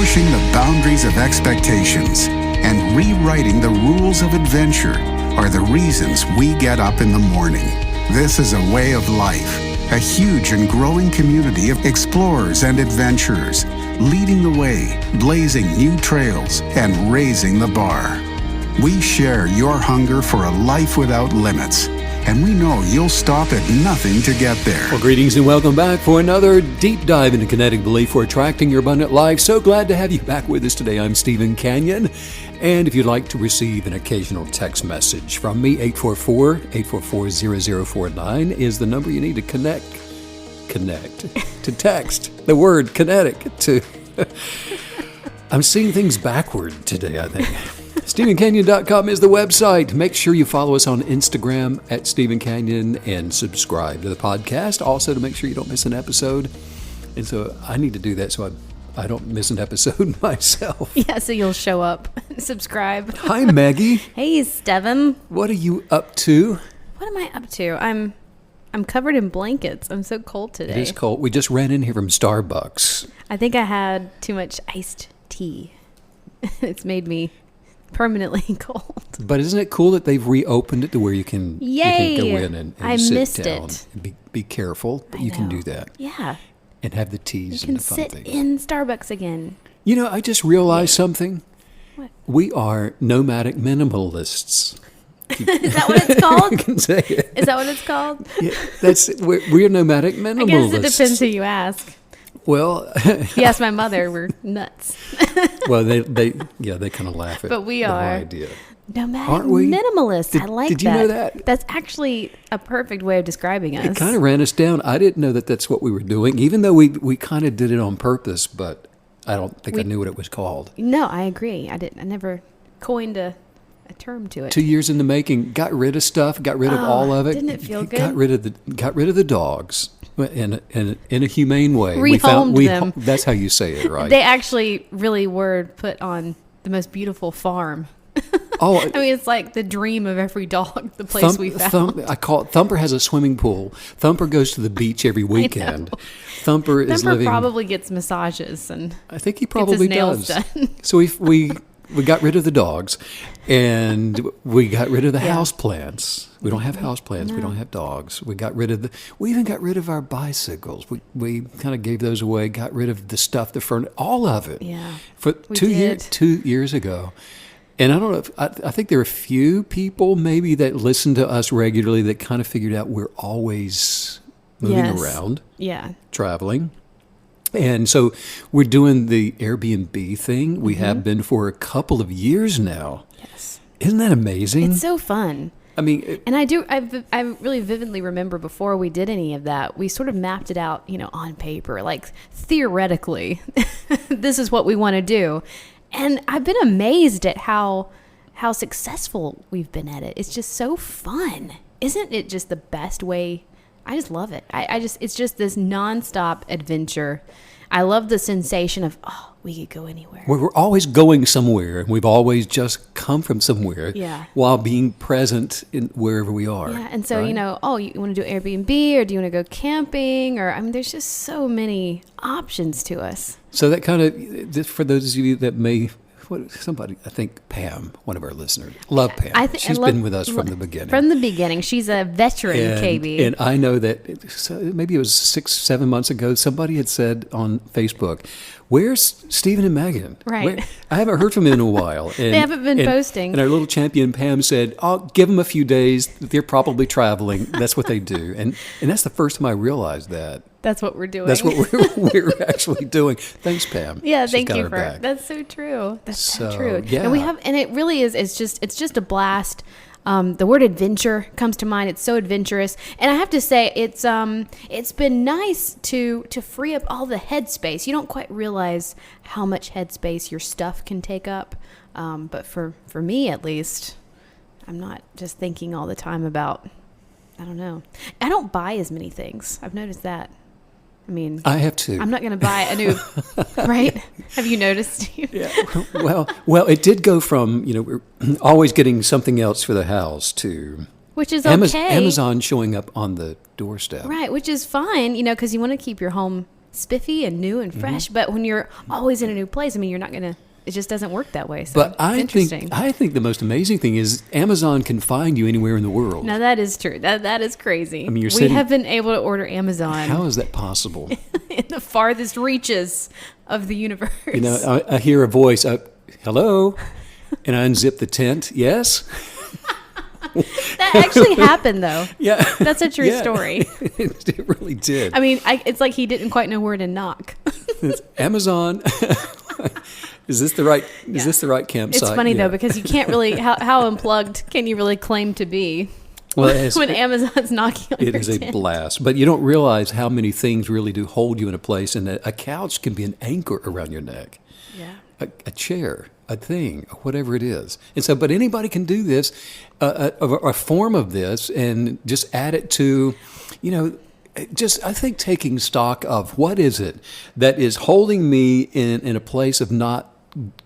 pushing the boundaries of expectations, and rewriting the rules of adventure are the reasons we get up in the morning. This is a way of life, a huge and growing community of explorers and adventurers, leading the way, blazing new trails, and raising the bar. We share your hunger for a life without limits, and we know you'll stop at nothing to get there. Well, greetings and welcome back for another deep dive into kinetic belief for attracting your abundant life. So glad to have you back with us today. I'm Stephen Canyon. And if you'd like to receive an occasional text message from me, 844-844-0049 is the number you need to connect to text the word kinetic to. I'm seeing things backward today, I think. StephenCanyon.com is the website. Make sure you follow us on Instagram at Stephen Canyon and subscribe to the podcast. Also, to make sure you don't miss an episode. And so I need to do that so I don't miss an episode myself. Yeah, so you'll show up, subscribe. Hi, Maggie. Hey, Steven. What are you up to? What am I up to? I'm covered in blankets. I'm so cold today. It is cold. We just ran in here from Starbucks. I think I had too much iced tea. It's made me permanently cold. But isn't it cool that they've reopened it to where you can, Yay! You can go in and I sit missed down? it. And be careful, but you can do that. Yeah. And have the teas You and can the fun sit things. in Starbucks again. You know, I just realized something. What? We are nomadic minimalists. Is that what it's called? I can say it. Is that what it's called? Yeah, we're nomadic minimalists. I guess it depends who you ask. Well, If you ask my mother, we're nuts. well, they kind of laugh at But we the whole are. idea. Nomadic Aren't we? minimalists. I like that. Did you know that? That's actually a perfect way of describing us. It kind of ran us down. I didn't know that that's what we were doing, even though we kind of did it on purpose, but I don't think I knew what it was called. No, I agree. I never coined a term to it. 2 years in the making, got rid of stuff, got rid of all of it. Didn't it feel good? Got rid of the dogs in a humane way. Rehomed them. That's how you say it, right? They actually really were put on the most beautiful farm. Oh, I mean, it's like the dream of every dog, the place we found. I call it Thumper has a swimming pool. Thumper goes to the beach every weekend. Thumper probably gets massages and I think he probably gets his nails does. done. So we got rid of the dogs, and we got rid of the house plants. We don't have house plants. No. We don't have dogs. We even got rid of our bicycles. We kind of gave those away. Got rid of the stuff, the furniture, all of it. Yeah, for 2 years ago. And I don't know if I think there are a few people maybe that listen to us regularly that kind of figured out we're always moving around, traveling. And so we're doing the Airbnb thing. We have been for a couple of years now. Yes. Isn't that amazing? It's so fun. I mean, I really vividly remember before we did any of that, we sort of mapped it out, on paper, like theoretically, this is what we want to do. And I've been amazed at how successful we've been at it. It's just so fun. Isn't it just the best way? I just love it. It's just this nonstop adventure. I love the sensation of, we could go anywhere. We're always going somewhere, and we've always just come from somewhere while being present in wherever we are. Yeah, and so, right? You want to do Airbnb or do you want to go camping? Or, there's just so many options to us. So that kind of, for those of you that may, I think Pam, one of our listeners, love Pam. She's been with us from the beginning. From the beginning. She's a veteran, KB. And I know that maybe it was 6-7 months ago, somebody had said on Facebook, "Where's Stephen and Megan?" Right. I haven't heard from them in a while. And, they haven't been posting. And our little champion Pam said, "I'll give them a few days. They're probably traveling. That's what they do." And that's the first time I realized that. That's what we're doing. That's what we're actually doing. Thanks, Pam. Yeah, She's thank got you our for back. That's so true. That's so true. Yeah. And it really is. It's just a blast. The word adventure comes to mind. It's so adventurous, and I have to say, it's been nice to free up all the headspace. You don't quite realize how much headspace your stuff can take up, but for me at least, I'm not just thinking all the time about. I don't know. I don't buy as many things. I've noticed that. I mean, I have to. I'm not going to buy a new, right? Have you noticed? Yeah. Well, it did go from, we're always getting something else for the house to which is okay. Amazon showing up on the doorstep. Right, which is fine, because you want to keep your home spiffy and new and fresh. But when you're always in a new place, I mean, you're not going to, it just doesn't work that way. So But it's I interesting. think the most amazing thing is Amazon can find you anywhere in the world. Now that is true. That is crazy. I mean, you're we sitting- have been able to order Amazon How is that possible? in the farthest reaches of the universe. You know, I hear a voice, hello, and I unzip the tent. Yes? That actually happened, though. Yeah. That's a true Yeah. story. It really did. I mean, it's like he didn't quite know where to knock. It's Amazon. Is this the right campsite? It's funny, Yeah. though, because you can't really, how unplugged can you really claim to be Well, it's- when Amazon's knocking on It your is a tent? blast, but you don't realize how many things really do hold you in a place, and a couch can be an anchor around your neck. Yeah. A chair, a thing, whatever it is. And so, but anybody can do this, a form of this, and just add it to, you know, just I think taking stock of what is it that is holding me in a place of not,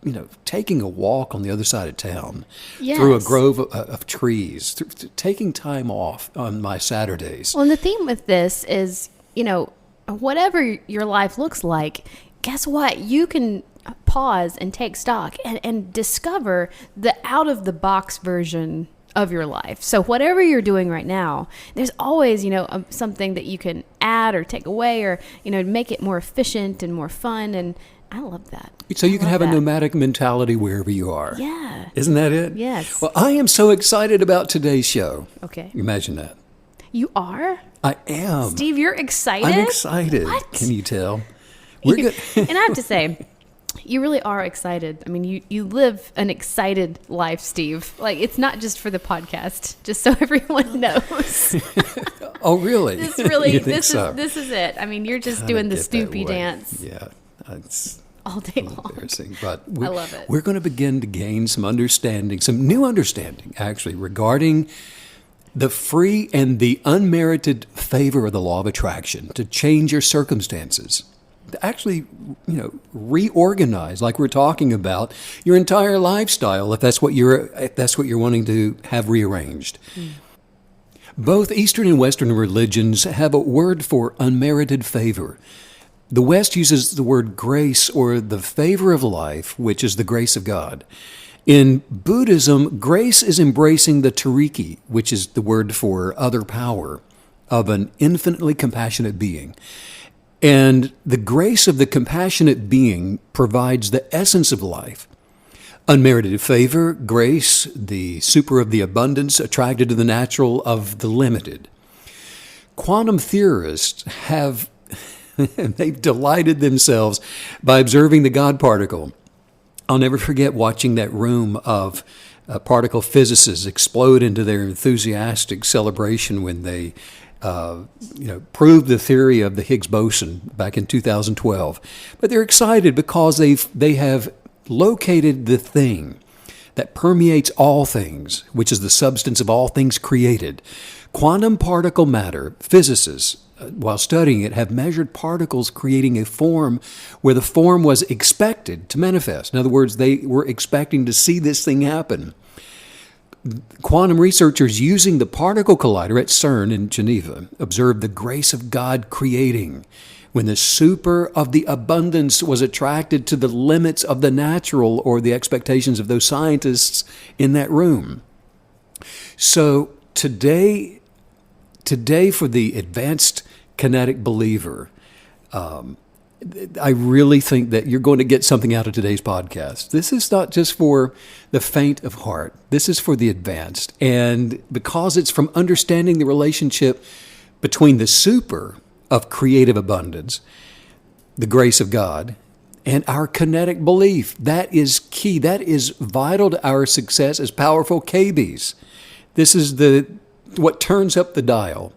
you know, taking a walk on the other side of town, through a Yes. grove of trees, taking time off on my Saturdays. Well, and the theme with this is, you know, whatever your life looks like, guess what? You can pause and take stock and discover the out-of-the-box version of your life. So whatever you're doing right now, there's always, you know, something that you can add or take away or, you know, make it more efficient and more fun. And I love that. So you can love have a that. nomadic mentality wherever you are. Yeah. Isn't that it? Yes. Well, I am so excited about today's show. Okay. Imagine that. You are? I am. Steve, you're excited? I'm excited. What? Can you tell? We're good. And I have to say, you really are excited. I mean, you live an excited life, Steve. Like, it's not just for the podcast, just so everyone knows. Oh, really? This really, You think this so? is this is it. I mean, you're just Kinda doing the get that Stoopy way. dance Yeah. It's all day a little long. embarrassing. But I love it. We're going to begin to gain some understanding, some new understanding, actually, regarding the free and the unmerited favor of the law of attraction to change your circumstances. To actually, you know, reorganize, like we're talking about, your entire lifestyle, if that's what you're wanting to have rearranged. Both Eastern and Western religions have a word for unmerited favor. The West uses the word grace, or the favor of life, which is the grace of God. In Buddhism, grace is embracing the tariki, which is the word for other power, of an infinitely compassionate being. And the grace of the compassionate being provides the essence of life. Unmerited favor, grace, the super of the abundance, attracted to the natural of the limited. Quantum theorists have they've delighted themselves by observing the God particle. I'll never forget watching that room of particle physicists explode into their enthusiastic celebration when they proved the theory of the Higgs boson back in 2012. But they're excited because they have located the thing that permeates all things, which is the substance of all things created. Quantum particle matter, physicists, while studying it, have measured particles creating a form where the form was expected to manifest. In other words, they were expecting to see this thing happen. Quantum researchers using the particle collider at CERN in Geneva observed the grace of God creating when the super of the abundance was attracted to the limits of the natural, or the expectations of those scientists in that room. So today for the advanced kinetic believer, I really think that you're going to get something out of today's podcast. This is not just for the faint of heart. This is for the advanced. And because it's from understanding the relationship between the super of creative abundance, the grace of God, and our kinetic belief, that is key. That is vital to our success as powerful KBs. This is what turns up the dial.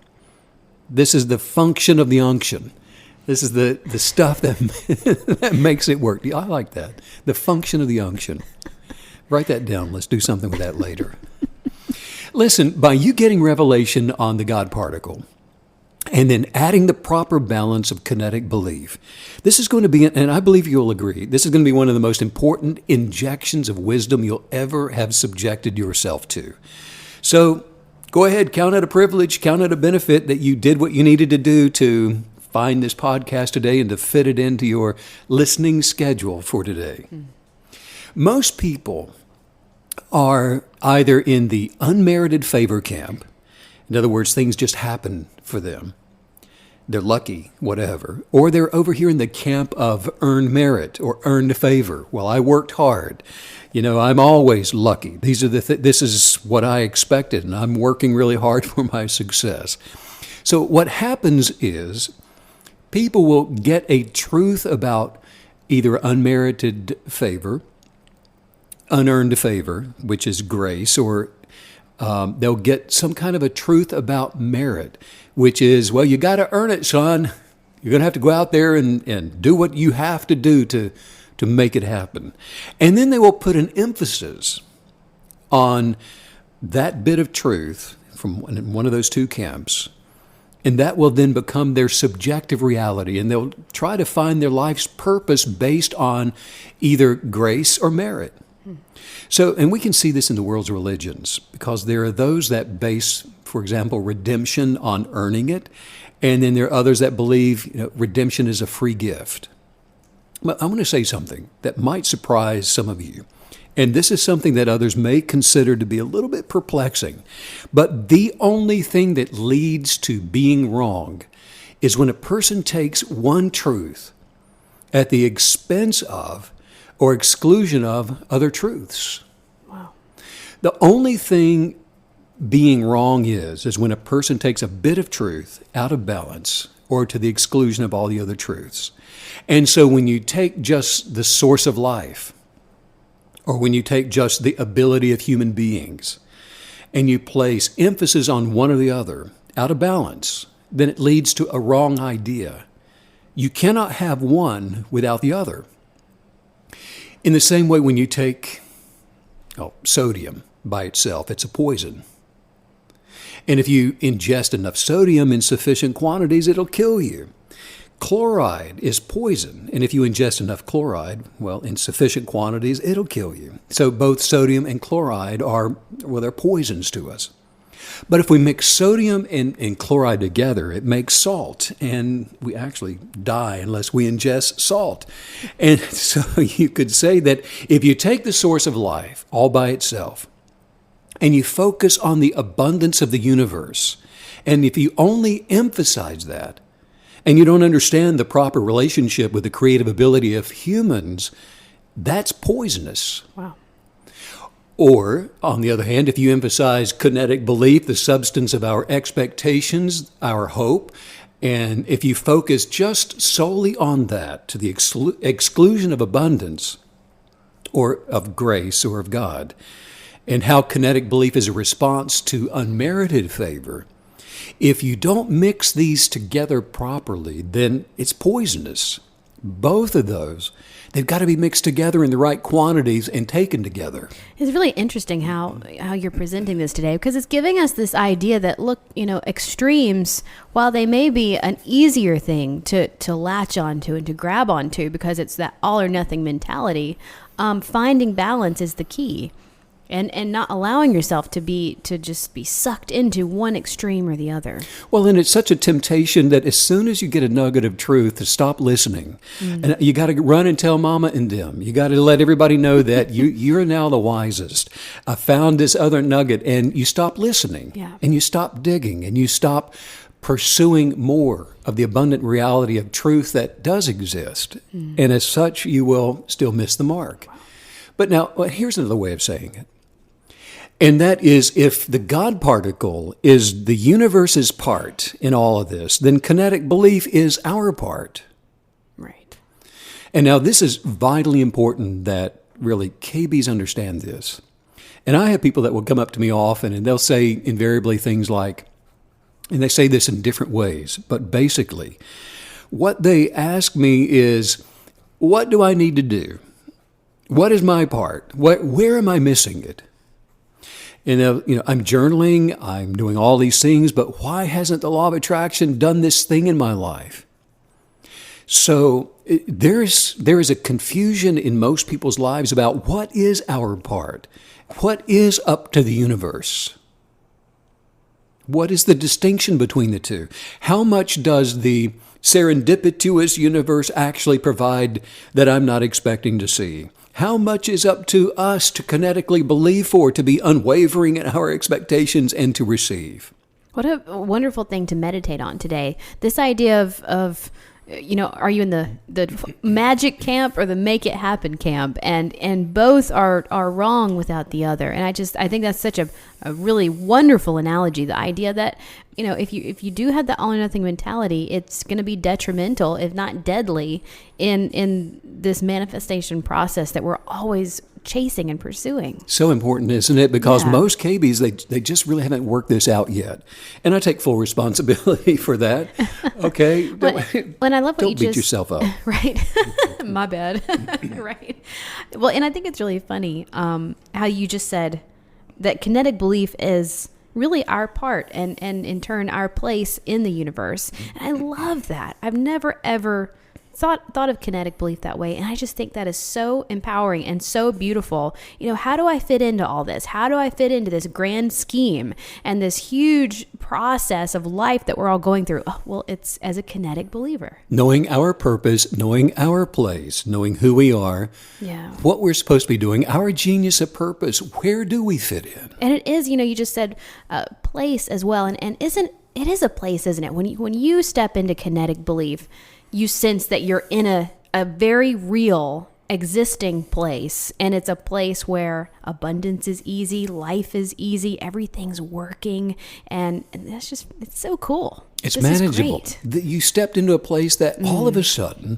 This is the function of the unction. This is the stuff that makes it work. I like that. The function of the unction. Write that down. Let's do something with that later. Listen, by you getting revelation on the God particle and then adding the proper balance of kinetic belief, this is going to be, and I believe you'll agree, this is going to be one of the most important injections of wisdom you'll ever have subjected yourself to. So go ahead, count it a privilege, count it a benefit that you did what you needed to do to find this podcast today and to fit it into your listening schedule for today. Most people are either in the unmerited favor camp. In other words, things just happen for them. They're lucky, whatever. Or they're over here in the camp of earned merit or earned favor. Well, I worked hard. I'm always lucky. This is what I expected, and I'm working really hard for my success. So what happens is people will get a truth about either unmerited favor, unearned favor, which is grace, or they'll get some kind of a truth about merit, which is, well, you got to earn it, son. You're going to have to go out there and do what you have to do to make it happen. And then they will put an emphasis on that bit of truth from one of those two camps, and that will then become their subjective reality, and they'll try to find their life's purpose based on either grace or merit. So, and we can see this in the world's religions, because there are those that base, for example, redemption on earning it, and then there are others that believe redemption is a free gift. But I want to say something that might surprise some of you, and this is something that others may consider to be a little bit perplexing, but the only thing that leads to being wrong is when a person takes one truth at the expense of or exclusion of other truths. Wow. The only thing being wrong is when a person takes a bit of truth out of balance or to the exclusion of all the other truths. And so when you take just the source of life, or when you take just the ability of human beings, and you place emphasis on one or the other out of balance, then it leads to a wrong idea. You cannot have one without the other. In the same way, when you take sodium by itself, it's a poison. And if you ingest enough sodium in sufficient quantities, it'll kill you. Chloride is poison, and if you ingest enough chloride, in sufficient quantities, it'll kill you. So both sodium and chloride they're poisons to us. But if we mix sodium and chloride together, it makes salt, and we actually die unless we ingest salt. And so you could say that if you take the source of life all by itself, and you focus on the abundance of the universe, and if you only emphasize that, and you don't understand the proper relationship with the creative ability of humans, that's poisonous. Wow. Or, on the other hand, if you emphasize kinetic belief, the substance of our expectations, our hope, and if you focus just solely on that to the exclusion of abundance or of grace or of God, and how kinetic belief is a response to unmerited favor, if you don't mix these together properly, then it's poisonous. Both of those, they've got to be mixed together in the right quantities and taken together. It's really interesting how you're presenting this today, because it's giving us this idea that, look, extremes, while they may be an easier thing to latch onto and to grab onto because it's that all or nothing mentality, finding balance is the key. And not allowing yourself to just be sucked into one extreme or the other. Well, and it's such a temptation that as soon as you get a nugget of truth, to stop listening. And you got to run and tell mama and them. You got to let everybody know that you're now the wisest. I found this other nugget, and you stop listening. Yeah. And you stop digging, and you stop pursuing more of the abundant reality of truth that does exist. And as such, you will still miss the mark. But now, here's another way of saying it. And that is, if the God particle is the universe's part in all of this, then kinetic belief is our part. Right. And now this is vitally important that really KBs understand this. And I have people that will come up to me often and they'll say invariably things like, and they say this in different ways, but basically what they ask me is, what do I need to do? What is my part? Where am I missing it? And I'm journaling, I'm doing all these things, but why hasn't the law of attraction done this thing in my life? So there is a confusion in most people's lives about what is our part? What is up to the universe? What is the distinction between the two? How much does the serendipitous universe actually provide that I'm not expecting to see? How much is up to us to kinetically believe for, to be unwavering in our expectations and to receive? What a wonderful thing to meditate on today. This idea of are you in the magic camp or the make it happen camp? And both are wrong without the other. And I think that's such a really wonderful analogy. The idea that, if you do have the all or nothing mentality, it's going to be detrimental, if not deadly, in this manifestation process that we're always chasing and pursuing. So important, isn't it? Because most KBs, they just really haven't worked this out yet. And I take full responsibility for that. Okay? When I love what don't you beat just, yourself up. Right. My bad. Right. Well, and I think it's really funny how you just said that kinetic belief is really our part and in turn our place in the universe. And I love that. I've never ever thought of kinetic belief that way, and I just think that is so empowering and so beautiful. How do I fit into all this? How do I fit into this grand scheme and this huge process of life that we're all going through? Oh, well, it's as a kinetic believer. Knowing our purpose, knowing our place, knowing who we are, what we're supposed to be doing, our genius of purpose, where do we fit in? And it is, you just said place as well, and it is a place, isn't it? When you step into kinetic belief, you sense that you're in a very real existing place, and it's a place where abundance is easy, life is easy, everything's working, and it's so cool. It's this manageable. Is great. You stepped into a place that all of a sudden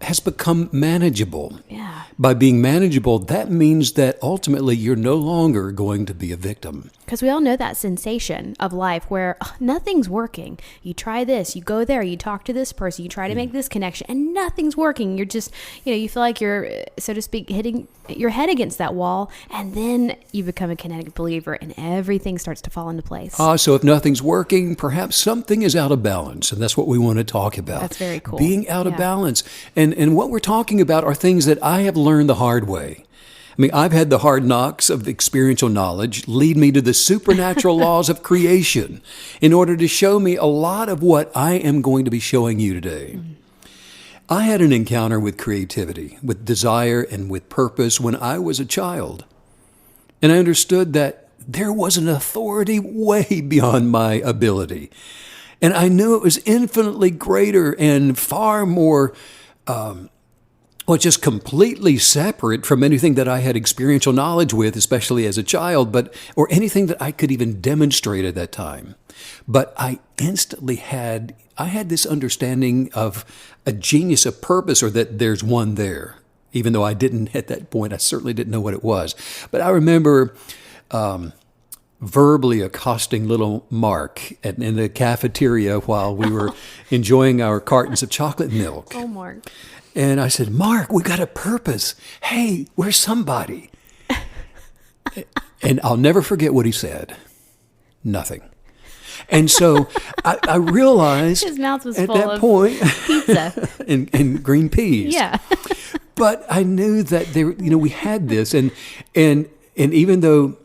has become manageable. Yeah. By being manageable, that means that ultimately you're no longer going to be a victim. Because we all know that sensation of life where nothing's working. You try this, you go there, you talk to this person, you try to make this connection, and nothing's working. You're just, you feel like you're, so to speak, hitting your head against that wall, and then you become a kinetic believer, and everything starts to fall into place. So if nothing's working, perhaps something is out of balance, and that's what we want to talk about. That's very cool. Being out of balance. And what we're talking about are things that I have learned the hard way. I mean, I've had the hard knocks of experiential knowledge lead me to the supernatural laws of creation in order to show me a lot of what I am going to be showing you today. I had an encounter with creativity, with desire, and with purpose when I was a child. And I understood that there was an authority way beyond my ability. And I knew it was infinitely greater and far more just completely separate from anything that I had experiential knowledge with, especially as a child, or anything that I could even demonstrate at that time. But I instantly had this understanding of a genius of purpose, or that there's one there, even though I didn't at that point. I certainly didn't know what it was. But I remember verbally accosting little Mark in the cafeteria while we were enjoying our cartons of chocolate milk. Oh, Mark. And I said, Mark, we got a purpose. Hey, we're somebody. And I'll never forget what he said. Nothing. And so I realized his mouth was at full that of point, pizza and green peas. Yeah. But I knew that we had this, and even though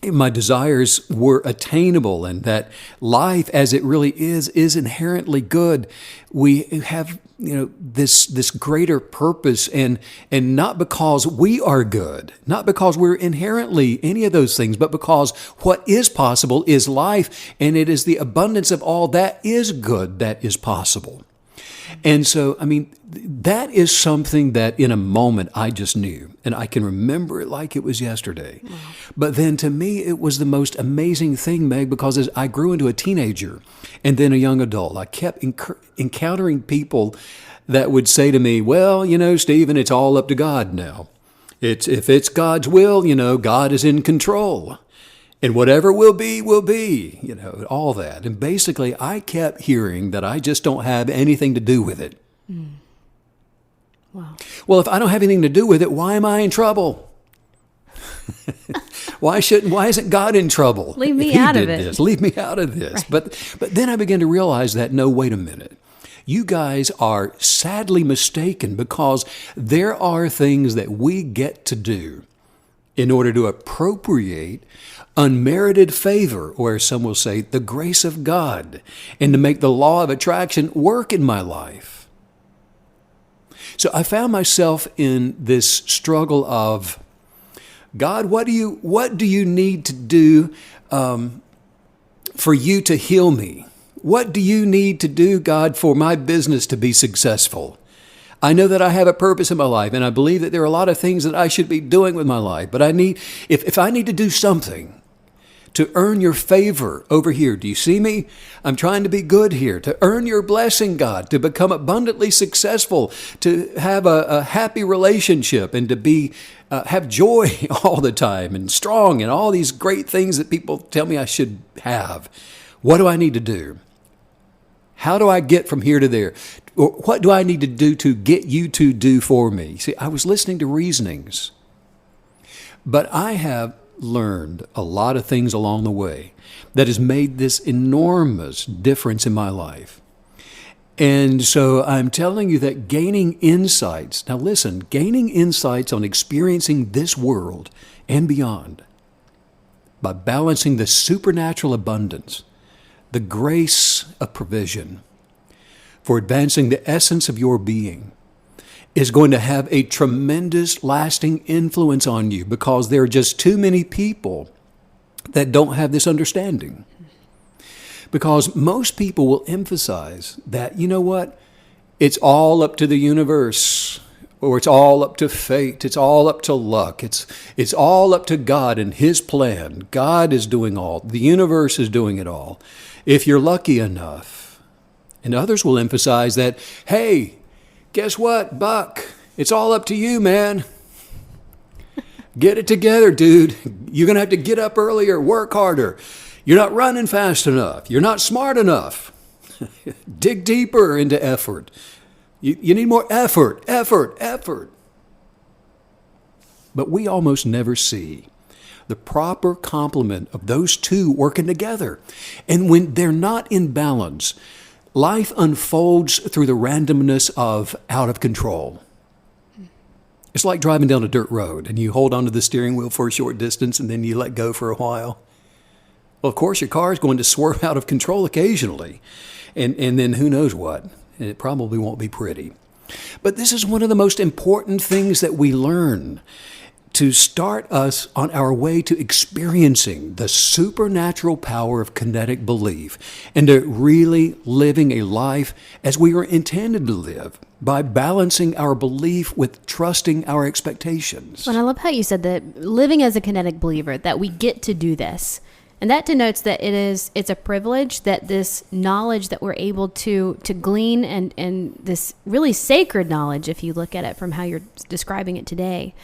my desires were attainable and that life as it really is inherently good, we have this greater purpose, and not because we are good, not because we're inherently any of those things, but because what is possible is life, and it is the abundance of all that is good that is possible. And so, that is something that in a moment I just knew, and I can remember it like it was yesterday. Wow. But then to me, it was the most amazing thing, Meg, because as I grew into a teenager and then a young adult, I kept encountering people that would say to me, well, Stephen, it's all up to God now. If it's God's will, God is in control. And whatever will be, all that. And basically, I kept hearing that I just don't have anything to do with it. Mm. Wow. Well, if I don't have anything to do with it, why am I in trouble? Why isn't God in trouble? Leave me out of it. Leave me out of this. Right. But then I began to realize that, no, wait a minute. You guys are sadly mistaken, because there are things that we get to do in order to appropriate unmerited favor, or some will say, the grace of God, and to make the law of attraction work in my life. So I found myself in this struggle of, God, what do you need to do for you to heal me? What do you need to do, God, for my business to be successful? I know that I have a purpose in my life, and I believe that there are a lot of things that I should be doing with my life. But if I need to do something to earn your favor over here, do you see me? I'm trying to be good here, to earn your blessing, God, to become abundantly successful, to have a happy relationship, and to be have joy all the time, and strong, and all these great things that people tell me I should have. What do I need to do? How do I get from here to there? Or what do I need to do to get you to do for me? See, I was listening to reasonings, but I have learned a lot of things along the way that has made this enormous difference in my life. And so I'm telling you that gaining insights, now listen, gaining insights on experiencing this world and beyond by balancing the supernatural abundance, the grace of provision for advancing the essence of your being, is going to have a tremendous lasting influence on you, because there are just too many people that don't have this understanding. Because most people will emphasize that, you know what, it's all up to the universe, or it's all up to fate, it's all up to luck, it's all up to God and His plan. God is doing all, the universe is doing it all, if you're lucky enough. And others will emphasize that, hey, guess what, Buck? It's all up to you, man. Get it together, dude. You're going to have to get up earlier, work harder. You're not running fast enough. You're not smart enough. Dig deeper into effort. You need more effort. But we almost never see the proper complement of those two working together. And when they're not in balance, life unfolds through the randomness of out of control. It's like driving down a dirt road and you hold onto the steering wheel for a short distance and then you let go for a while. Well, of course, your car is going to swerve out of control occasionally. And then who knows what. And it probably won't be pretty. But this is one of the most important things that we learn to start us on our way to experiencing the supernatural power of kinetic belief and to really living a life as we were intended to live by balancing our belief with trusting our expectations. And I love how you said that living as a kinetic believer, that we get to do this. And that denotes that it's a privilege, that this knowledge that we're able to glean and this really sacred knowledge, if you look at it from how you're describing it today,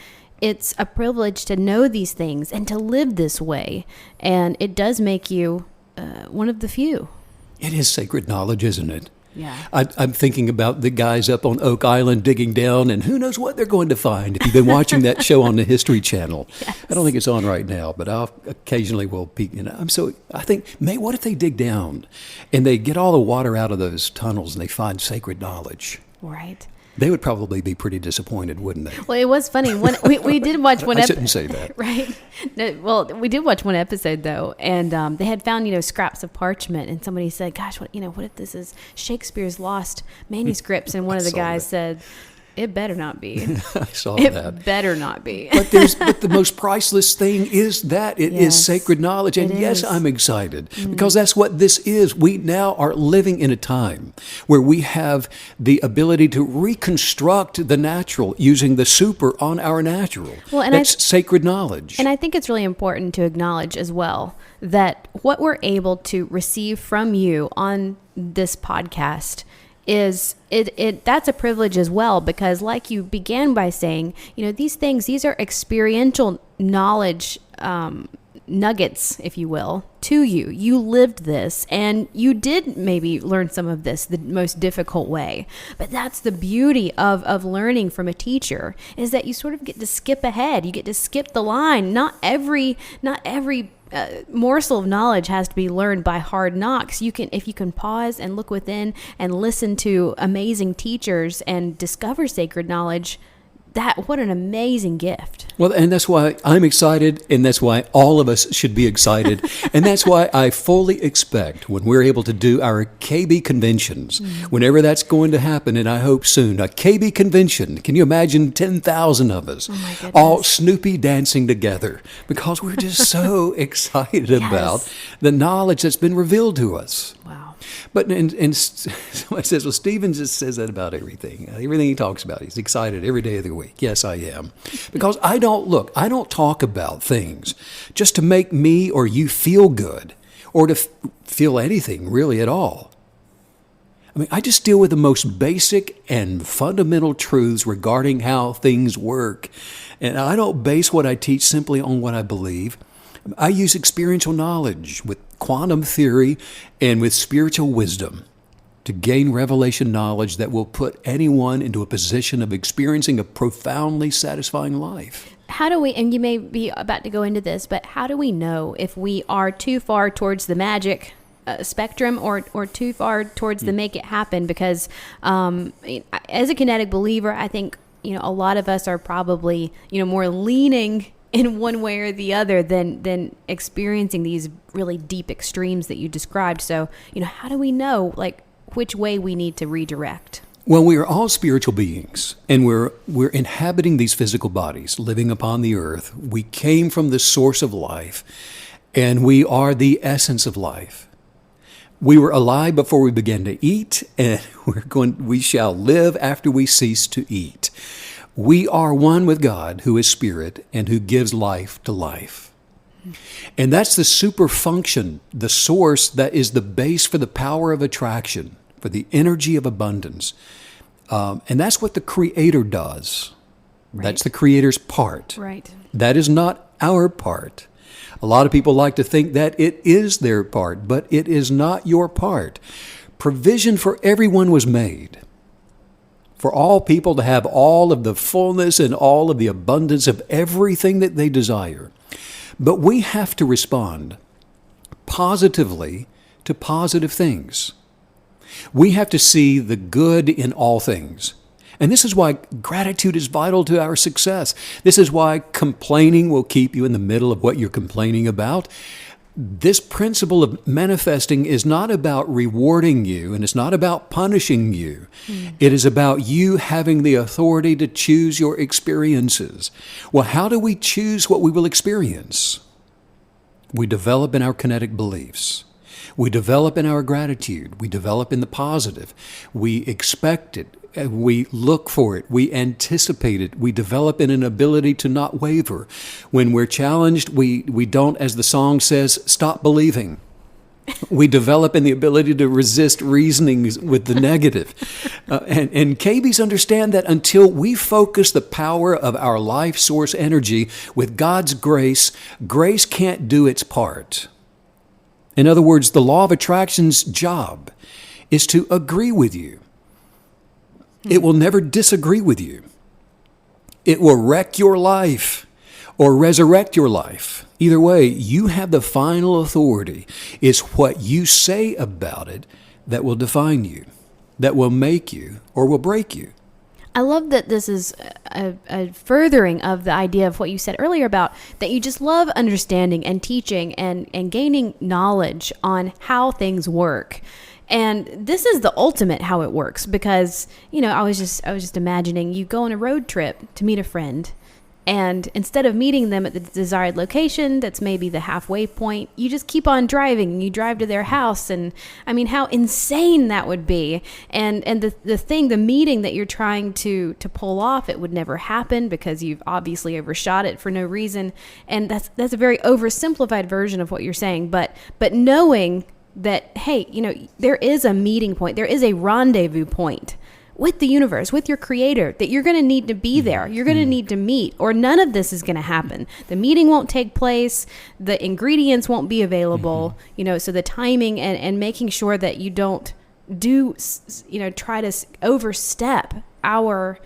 it's a privilege to know these things and to live this way. And it does make you one of the few. It is sacred knowledge, isn't it? Yeah. I'm thinking about the guys up on Oak Island digging down, and who knows what they're going to find. If you've been watching that show on the History Channel, yes. I don't think it's on right now, but I'll occasionally will peek. I think, what if they dig down and they get all the water out of those tunnels and they find sacred knowledge? Right. They would probably be pretty disappointed, wouldn't they? Well, it was funny. We did watch one episode. I shouldn't say that. Right. No, well, we did watch one episode, though, and they had found, scraps of parchment, and somebody said, gosh, what if this is Shakespeare's lost manuscripts? And one of the guys said, it better not be. I saw that. It better not be. But the most priceless thing is that it is sacred knowledge. And yes, I'm excited because that's what this is. We now are living in a time where we have the ability to reconstruct the natural using the super on our natural. Well, and that's sacred knowledge. And I think it's really important to acknowledge as well that what we're able to receive from you on this podcast is that's a privilege as well, because like you began by saying, these are experiential knowledge nuggets, if you will, to you. You lived this, and you did maybe learn some of this the most difficult way. But that's the beauty of learning from a teacher, is that you sort of get to skip ahead. You get to skip the line. Not every morsel of knowledge has to be learned by hard knocks. If you can pause and look within and listen to amazing teachers and discover sacred knowledge, what an amazing gift. Well, and that's why I'm excited, and that's why all of us should be excited. And that's why I fully expect when we're able to do our KB conventions, whenever that's going to happen, and I hope soon, a KB convention. Can you imagine 10,000 of us all Snoopy dancing together? Because we're just so excited about the knowledge that's been revealed to us. Wow. But and somebody says, well, Stephen just says that about everything. Everything he talks about, he's excited every day of the week. Yes, I am. Because I don't talk about things just to make me or you feel good or to feel anything really at all. I mean, I just deal with the most basic and fundamental truths regarding how things work. And I don't base what I teach simply on what I believe. I use experiential knowledge with quantum theory and with spiritual wisdom to gain revelation knowledge that will put anyone into a position of experiencing a profoundly satisfying life. How do we, and you may be about to go into this, but how do we know if we are too far towards the magic spectrum or too far towards the make it happen? Because as a kinetic believer, I think, a lot of us are probably, more leaning in one way or the other than experiencing these really deep extremes that you described. So, how do we know, which way we need to redirect? Well, we are all spiritual beings, and we're inhabiting these physical bodies, living upon the earth. We came from the source of life, and we are the essence of life. We were alive before we began to eat, and we shall live after we cease to eat. We are one with God, who is spirit and who gives life to life. And that's the super function, the source that is the base for the power of attraction, for the energy of abundance. And that's what the Creator does. Right. That's the Creator's part. Right. That is not our part. A lot of people like to think that it is their part, but it is not your part. Provision for everyone was made, for all people to have all of the fullness and all of the abundance of everything that they desire. But we have to respond positively to positive things. We have to see the good in all things. And this is why gratitude is vital to our success. This is why complaining will keep you in the middle of what you're complaining about. This principle of manifesting is not about rewarding you, and it's not about punishing you. It is about you having the authority to choose your experiences. Well, how do we choose what we will experience? We develop in our kinetic beliefs. We develop in our gratitude. We develop in the positive. We expect it. We look for it. We anticipate it. We develop in an ability to not waver. When we're challenged, we don't, as the song says, stop believing. We develop in the ability to resist reasonings with the negative. And KBs understand that until we focus the power of our life source energy with God's grace, grace can't do its part. In other words, the law of attraction's job is to agree with you. It will never disagree with you. It will wreck your life or resurrect your life. Either way, you have the final authority. It's what you say about it that will define you, that will make you or will break you. I love that this is a furthering of the idea of what you said earlier about that you just love understanding and teaching and gaining knowledge on how things work. And this is the ultimate how it works because, I was just imagining you go on a road trip to meet a friend, and instead of meeting them at the desired location, that's maybe the halfway point, you just keep on driving and you drive to their house. And I mean, how insane that would be. And the meeting that you're trying to pull off, it would never happen because you've obviously overshot it for no reason. And that's a very oversimplified version of what you're saying. But knowing that, hey, there is a meeting point, there is a rendezvous point with the universe, with your creator, that you're going to need to be there. You're going to need to meet, or none of this is going to happen. The meeting won't take place. The ingredients won't be available, so the timing and making sure that you don't try to overstep our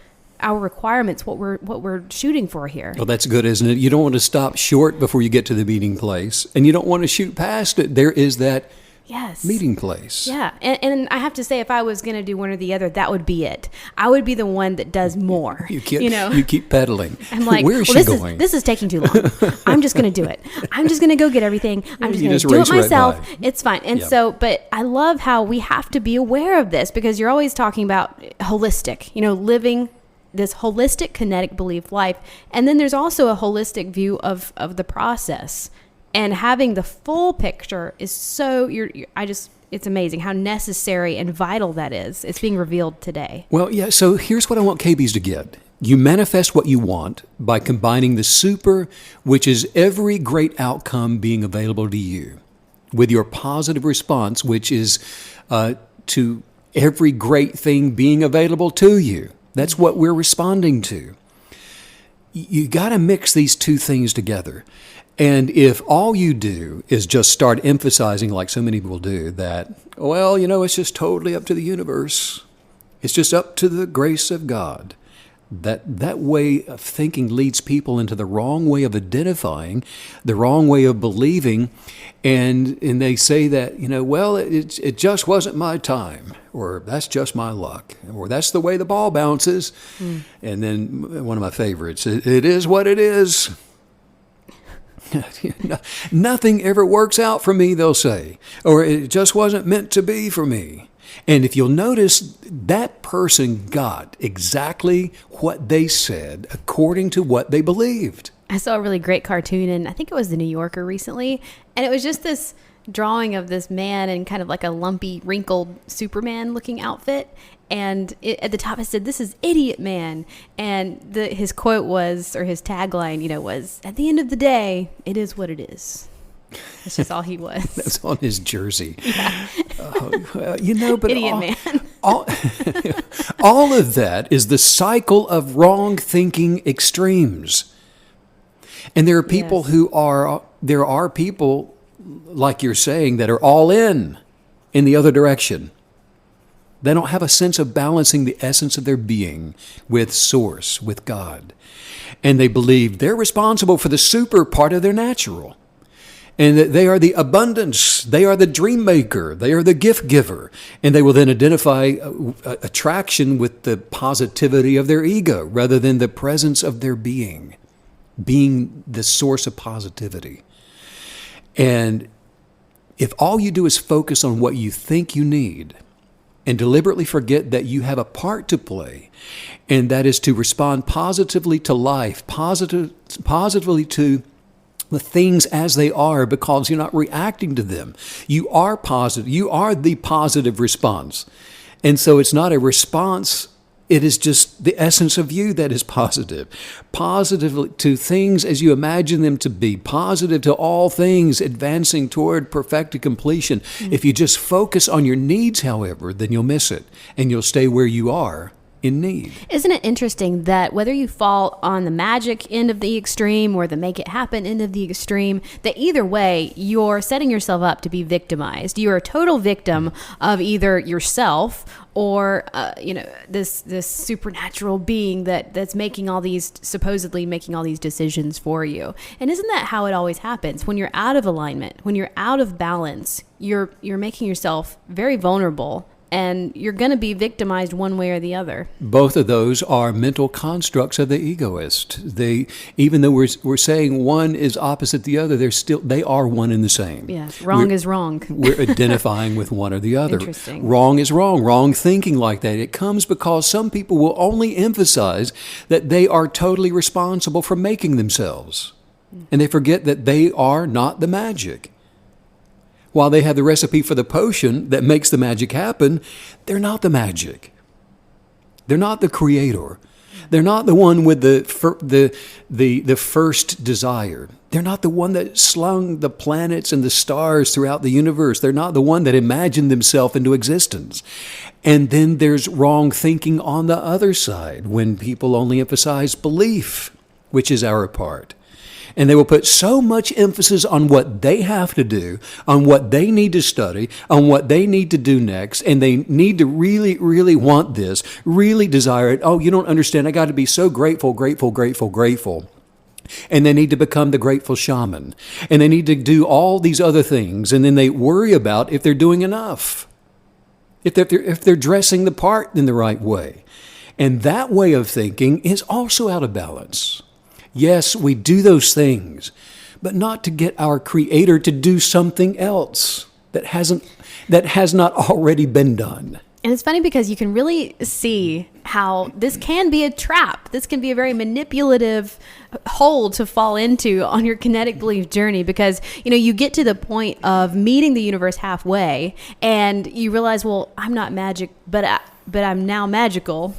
requirements, what we're shooting for here. Well, that's good, isn't it? You don't want to stop short before you get to the meeting place, and you don't want to shoot past it. There is that Yes. meeting place. Yeah. And I have to say, if I was going to do one or the other, that would be it. I would be the one that does more. You keep pedaling. I'm like, where is well, she going? This is taking too long. I'm just going to do it. I'm just going to go get everything. I'm just You going to just do it race right myself. by. It's fine. And Yeah. so, but I love how we have to be aware of this, because you're always talking about holistic, living this holistic kinetic belief life. And then there's also a holistic view of the process, and having the full picture is so it's amazing how necessary and vital that is. It's being revealed today. Well, yeah, so here's what I want KBs to get. You manifest what you want by combining the super, which is every great outcome being available to you, with your positive response, which is to every great thing being available to you. That's what we're responding to. You got to mix these two things together. And if all you do is just start emphasizing, like so many people do, that, well, it's just totally up to the universe. It's just up to the grace of God. That way of thinking leads people into the wrong way of identifying, the wrong way of believing, and they say that, well, it just wasn't my time, or that's just my luck, or that's the way the ball bounces. And then one of my favorites, it is what it is. Nothing ever works out for me, they'll say, or it just wasn't meant to be for me. And if you'll notice, that person got exactly what they said according to what they believed. I saw a really great cartoon, and I think it was the New Yorker recently, and it was just this drawing of this man in kind of like a lumpy, wrinkled Superman looking outfit. And at the top it said, "This is idiot man." And his quote was, or his tagline, was, "At the end of the day, it is what it is." That's just all he was. That's on his jersey. Yeah. But idiot man. all of that is the cycle of wrong thinking extremes. And there are people there are people, like you're saying, that are all in the other direction. They don't have a sense of balancing the essence of their being with Source, with God. And they believe they're responsible for the super part of their natural. And that they are the abundance, they are the dream maker, they are the gift giver. And they will then identify attraction with the positivity of their ego rather than the presence of their being the source of positivity. And if all you do is focus on what you think you need, and deliberately forget that you have a part to play, and that is to respond positively to life, positively to the things as they are, because you're not reacting to them. You are positive. You are the positive response. And so it's not a response. It is just the essence of you that is positive. Positive to things as you imagine them to be. Positive to all things, advancing toward perfected completion. Mm-hmm. If you just focus on your needs, however, then you'll miss it. And you'll stay where you are in need. Isn't it interesting that whether you fall on the magic end of the extreme or the make it happen end of the extreme, that either way, you're setting yourself up to be victimized. You're a total victim of either yourself or this supernatural being that's supposedly making all these decisions for you. And isn't that how it always happens? When you're out of alignment, when you're out of balance, you're making yourself very vulnerable. And you're going to be victimized one way or the other. Both of those are mental constructs of the egoist. Even though we're saying one is opposite the other, they are one and the same. Yeah, wrong is wrong. We're identifying with one or the other. Interesting. Wrong is wrong. Wrong thinking like that. It comes because some people will only emphasize that they are totally responsible for making themselves. And they forget that they are not the magic. While they have the recipe for the potion that makes the magic happen, they're not the magic. They're not the creator. They're not the one with the first desire. They're not the one that slung the planets and the stars throughout the universe. They're not the one that imagined themselves into existence. And then there's wrong thinking on the other side, when people only emphasize belief, which is our part. And they will put so much emphasis on what they have to do, on what they need to study, on what they need to do next, and they need to really, really want this, really desire it. Oh, you don't understand. I got to be so grateful, grateful, grateful, grateful. And they need to become the grateful shaman. And they need to do all these other things. And then they worry about if they're doing enough, if they're dressing the part in the right way. And that way of thinking is also out of balance. Yes, we do those things, but not to get our Creator to do something else that has not already been done. And it's funny because you can really see how this can be a trap. This can be a very manipulative hole to fall into on your kinetic belief journey, because, you get to the point of meeting the universe halfway and you realize, well, I'm not magic, but I'm now magical.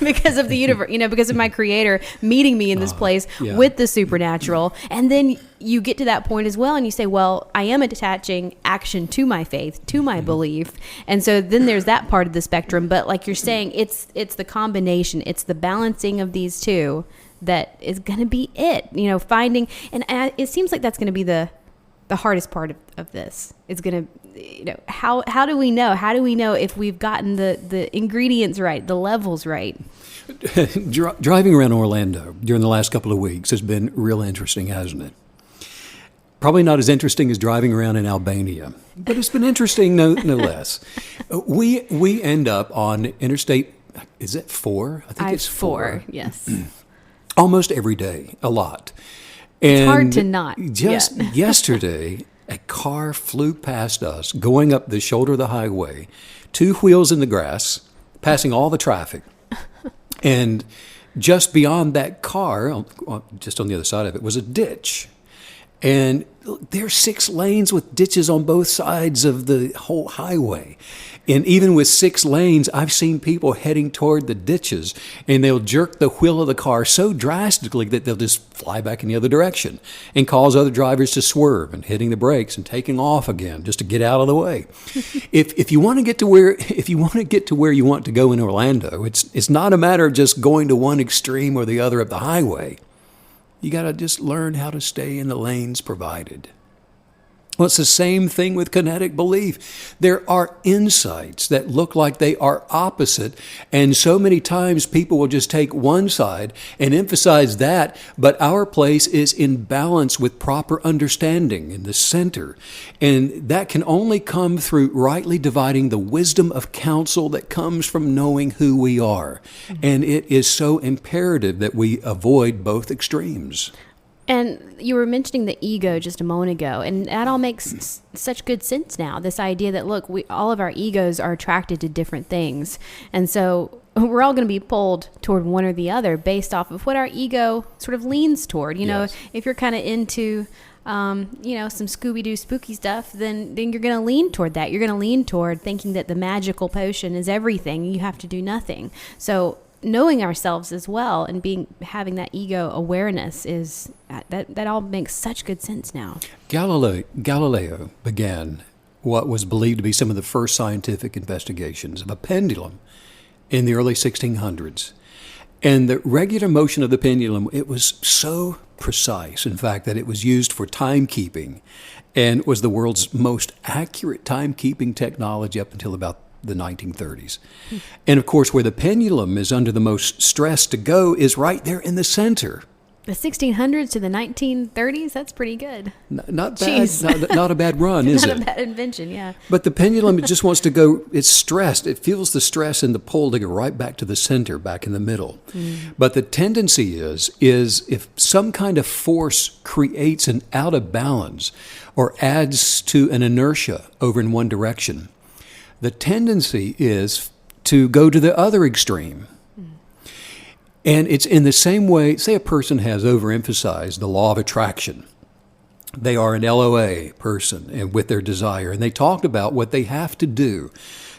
Because of the universe, because of my Creator meeting me in this place with the supernatural. And then you get to that point as well, and you say, well, I am attaching action to my faith, to my belief. And so then there's that part of the spectrum. But like you're saying, it's the combination, it's the balancing of these two that is going to be it, finding. And it seems like that's going to be the hardest part of this. It's going to, how do we know? How do we know if we've gotten the ingredients right, the levels right? Driving around Orlando during the last couple of weeks has been real interesting, hasn't it? Probably not as interesting as driving around in Albania, but it's been interesting no less. We end up on Interstate, is it 4? I think it's 4. Yes. Almost every day, a lot. It's hard to not. Just yesterday, a car flew past us going up the shoulder of the highway, 2 wheels in the grass, passing all the traffic. And just beyond that car, just on the other side of it, was a ditch. And there's 6 lanes with ditches on both sides of the whole highway. And even with 6 lanes, I've seen people heading toward the ditches, and they'll jerk the wheel of the car so drastically that they'll just fly back in the other direction and cause other drivers to swerve and hitting the brakes and taking off again just to get out of the way. If you want to get to where you want to go in Orlando, it's not a matter of just going to one extreme or the other of the highway. You got to just learn how to stay in the lanes provided. Well, it's the same thing with kinetic belief. There are insights that look like they are opposite, and so many times people will just take one side and emphasize that, but our place is in balance with proper understanding in the center. And that can only come through rightly dividing the wisdom of counsel that comes from knowing who we are. And it is so imperative that we avoid both extremes. And you were mentioning the ego just a moment ago, and that all makes such good sense now. This idea that, look, all of our egos are attracted to different things. And so we're all going to be pulled toward one or the other based off of what our ego sort of leans toward. Yes. If you're kind of into, some Scooby-Doo spooky stuff, then you're going to lean toward that. You're going to lean toward thinking that the magical potion is everything. You have to do nothing. So knowing ourselves as well and having that ego awareness is that all makes such good sense now. Galileo began what was believed to be some of the first scientific investigations of a pendulum in the early 1600s. And the regular motion of the pendulum, it was so precise, in fact, that it was used for timekeeping and was the world's most accurate timekeeping technology up until about the 1930s. And of course, where the pendulum is under the most stress to go is right there in the center. The 1600s to the 1930s, that's pretty good. Not bad. Not a bad run, is it? Not a bad invention, yeah. But the pendulum, it just wants to go, it's stressed. It feels the stress and the pull to go right back to the center, back in the middle. But the tendency is if some kind of force creates an out of balance or adds to an inertia over in one direction, the tendency is to go to the other extreme. And it's in the same way, say a person has overemphasized the law of attraction. They are an LOA person and with their desire, and they talked about what they have to do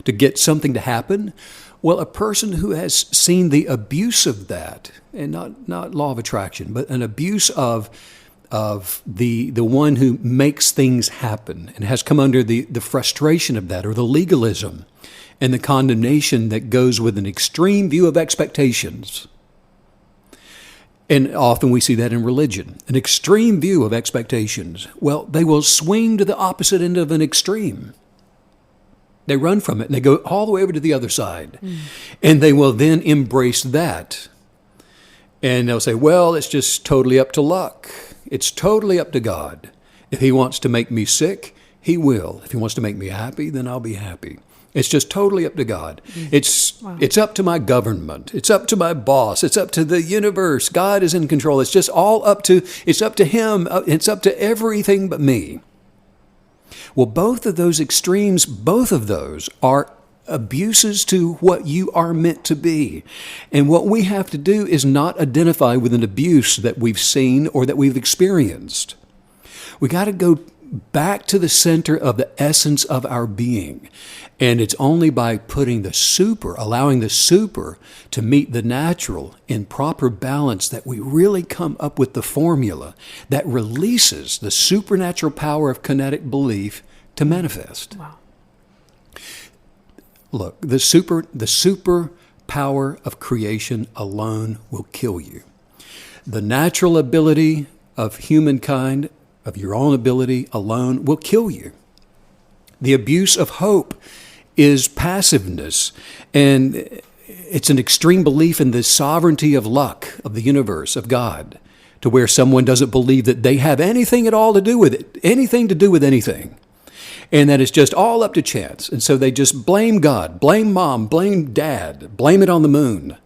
to get something to happen. Well, a person who has seen the abuse of that, and not law of attraction, but an abuse of the one who makes things happen and has come under the frustration of that, or the legalism and the condemnation that goes with an extreme view of expectations. And often we see that in religion, an extreme view of expectations. Well, they will swing to the opposite end of an extreme. They run from it and they go all the way over to the other side. And they will then embrace that. And they'll say, well, it's just totally up to luck. It's totally up to God. If he wants to make me sick, he will. If he wants to make me happy, then I'll be happy. It's just totally up to God. It's up to my government. It's up to my boss. It's up to the universe. God is in control. It's just all up to him. It's up to everything but me. Well, both of those extremes, both of those are abuses to what you are meant to be. And what we have to do is not identify with an abuse that we've seen or that we've experienced. We got to go back to the center of the essence of our being. And it's only by putting allowing the super to meet the natural in proper balance that we really come up with the formula that releases the supernatural power of kinetic belief to manifest. Wow. Look, the super power of creation alone will kill you. The natural ability of humankind, of your own ability alone, will kill you. The abuse of hope is passiveness, and it's an extreme belief in the sovereignty of luck, of the universe, of God, to where someone doesn't believe that they have anything at all to do with it, anything to do with anything. And that it's just all up to chance. And so they just blame God, blame mom, blame dad, blame it on the moon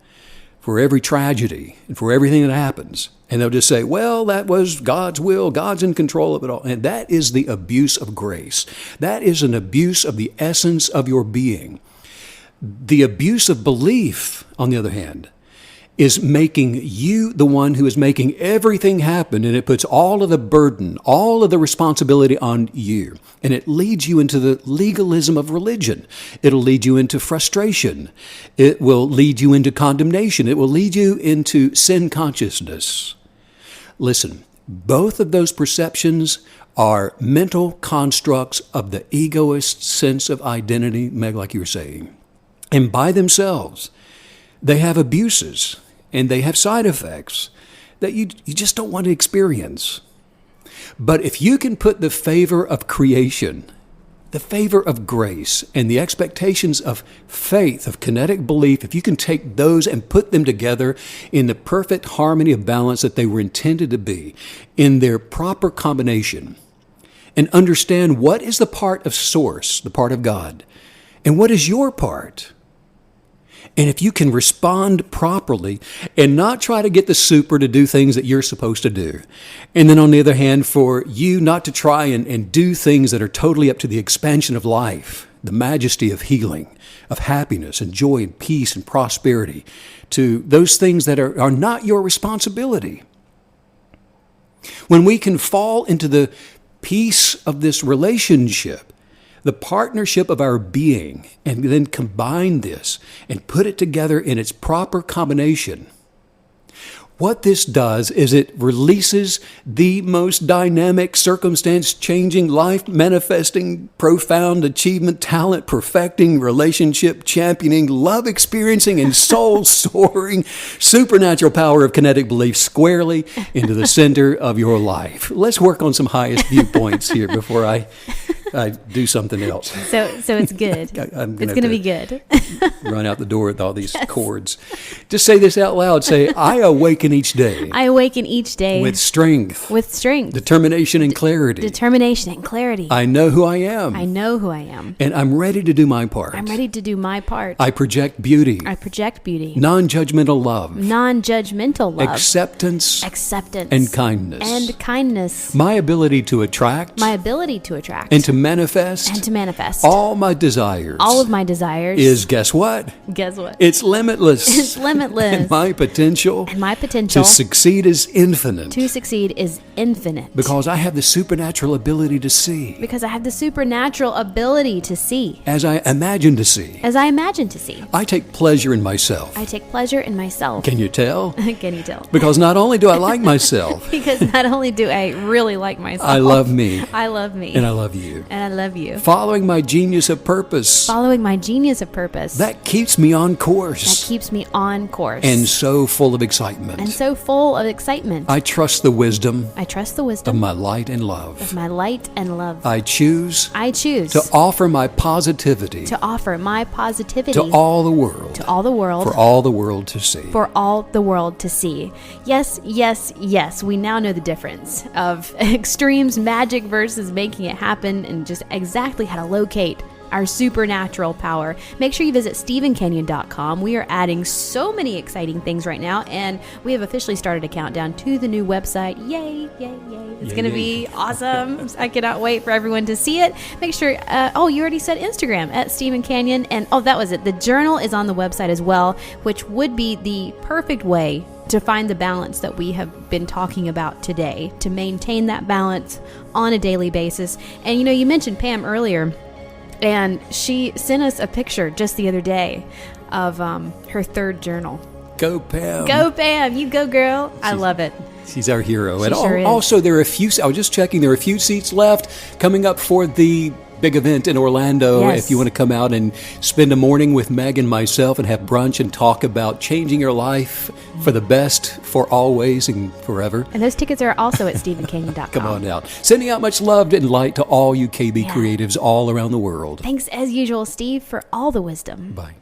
for every tragedy and for everything that happens. And they'll just say, well, that was God's will. God's in control of it all. And that is the abuse of grace. That is an abuse of the essence of your being. The abuse of belief, on the other hand, is making you the one who is making everything happen, and it puts all of the burden, all of the responsibility on you. And it leads you into the legalism of religion. It'll lead you into frustration. It will lead you into condemnation. It will lead you into sin consciousness. Listen, both of those perceptions are mental constructs of the egoist sense of identity, Meg, like you were saying. And by themselves, they have abuses. And they have side effects that you just don't want to experience. But if you can put the favor of creation, the favor of grace, and the expectations of faith, of kinetic belief, if you can take those and put them together in the perfect harmony of balance that they were intended to be, in their proper combination, and understand what is the part of source, the part of God, and what is your part. And if you can respond properly and not try to get the super to do things that you're supposed to do, and then on the other hand, for you not to try and do things that are totally up to the expansion of life, the majesty of healing, of happiness and joy and peace and prosperity, to those things that are not your responsibility. When we can fall into the peace of this relationship, the partnership of our being, and then combine this and put it together in its proper combination, what this does is it releases the most dynamic, circumstance-changing, life-manifesting, profound achievement, talent, perfecting, relationship, championing, love-experiencing, and soul-soaring supernatural power of kinetic belief squarely into the center of your life. Let's work on some highest viewpoints here before I do something else. So it's good. It's going to be good. Run out the door with all these chords. Just say this out loud. Say, I awaken each day. I awaken each day. With strength. With strength. Determination and clarity. Determination and clarity. I know who I am. I know who I am. And I'm ready to do my part. I'm ready to do my part. I project beauty. I project beauty. Non-judgmental love. Non-judgmental love. Acceptance. Acceptance. And kindness. And kindness. My ability to attract. My ability to attract. And to manifest. And to manifest. All my desires. All of my desires. Is, guess what? Guess what? It's limitless. It's limitless. And my potential. And my potential. To succeed is infinite. To succeed is infinite. Because I have the supernatural ability to see. Because I have the supernatural ability to see. As I imagine to see. As I imagine to see. I take pleasure in myself. I take pleasure in myself. Can you tell? Can you tell? Because not only do I like myself. Because not only do I really like myself. I love me. I love me. And I love you. and I love you. Following my genius of purpose. Following my genius of purpose. That keeps me on course. That keeps me on course. And so full of excitement. And so full of excitement. I trust the wisdom. I trust the wisdom. Of my light and love. Of my light and love. I choose. To offer my positivity. To offer my positivity. To all the world. To all the world. For all the world to see. For all the world to see. Yes, yes, yes. We now know the difference of extremes, magic versus making it happen, and just exactly how to locate our supernatural power. Make sure you visit StephenCanyon.com. We are adding so many exciting things right now, and we have officially started a countdown to the new website. Yay, yay, yay. It's going to be awesome. I cannot wait for everyone to see it. Make sure, you already said Instagram at Stephen Canyon, and that was it. The journal is on the website as well, which would be the perfect way to find the balance that we have been talking about today, to maintain that balance on a daily basis. And you mentioned Pam earlier, and she sent us a picture just the other day of her third journal. Go Pam. Go Pam. You go, girl. I love it. She's our hero. She sure is. Also, there are a few, I was just checking, there are a few seats left coming up for the big event in Orlando. Yes. If you want to come out and spend a morning with Meg and myself and have brunch and talk about changing your life for the best, for always and forever. And those tickets are also at StephenCanyon.com. Come on out. Sending out much love and light to all you KB creatives all around the world. Thanks as usual, Steve, for all the wisdom. Bye.